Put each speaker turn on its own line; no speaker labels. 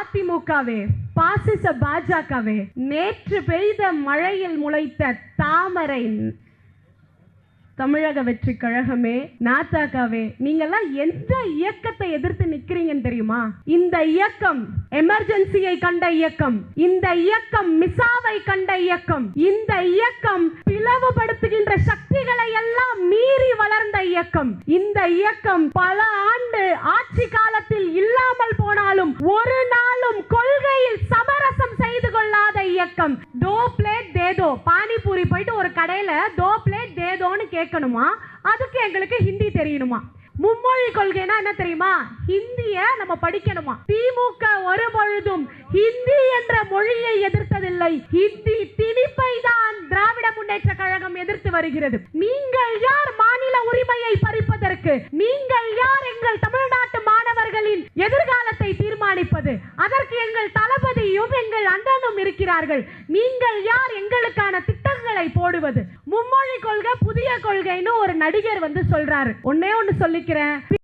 அதிமுகவே பாசிச பாஜகவே நேற்று பெய்த மழையில் முளைத்த தாமரை தமிழக வெற்றி கழகமே நாத்தாக்காவே நீங்கெல்லாம் எந்த இயக்கத்தை எதிர்த்து நிக்கிறீங்கன்னு தெரியுமா? இந்த இயக்கம் எமர்ஜென்சியை கண்ட இயக்கம், இந்த இயக்கம் மிசாவை கண்ட இயக்கம், இந்த இயக்கம் பிளவுபடுத்துகின்ற சக்திகளை எல்லாம் மீறி வளர்ந்த இயக்கம். இந்த இயக்கம் பல ஆண்டு ஆட்சி காலத்தில் இல்லாமல் போனாலும் ஒரு நாளும் கொள்கையில் சமரசம் செய்து கொள்ளாத இயக்கம். தோ பிளேட் தேதோ, பானிபூரி போயிட்டு ஒரு கடையில தோ பிளேட் தேதோன்னு கேட்கணுமா, அதுக்கு எங்களுக்கு ஹிந்தி தெரியணுமா? மும்மொழி கொள்கைனா என்ன தெரியுமா? ஹிந்திய நம்ம படிக்கணுமா? திமுக ஒரு பொழுதும் ஹிந்தி என்ற மொழியை எதிர்த்ததில்லை. ஹிந்தி திணிப்பை தான் திராவிட முன்னேற்ற கழகம் எதிர்த்து வருகிறது. நீங்கள் யார் மாநில உரிமையை பறிப்பதற்கு? நீங்கள் யார் எங்கள் தமிழ்நாட்டு மாணவர்களின் எதிர்காலத்தை தீர்மானிப்பது? அதற்கு எங்கள் தளபதியும் எங்கள் அண்ணனும் இருக்கிறார்கள். நீங்கள் யார் எங்களுக்கான திட்டங்களை போடுவது? மும்மொழி கொள்கை புதிய கொள்கைன்னு ஒரு நடிகர் சொல்றாரு. ஒன்னே ஒன்னு சொல்லிக்கிறேன்.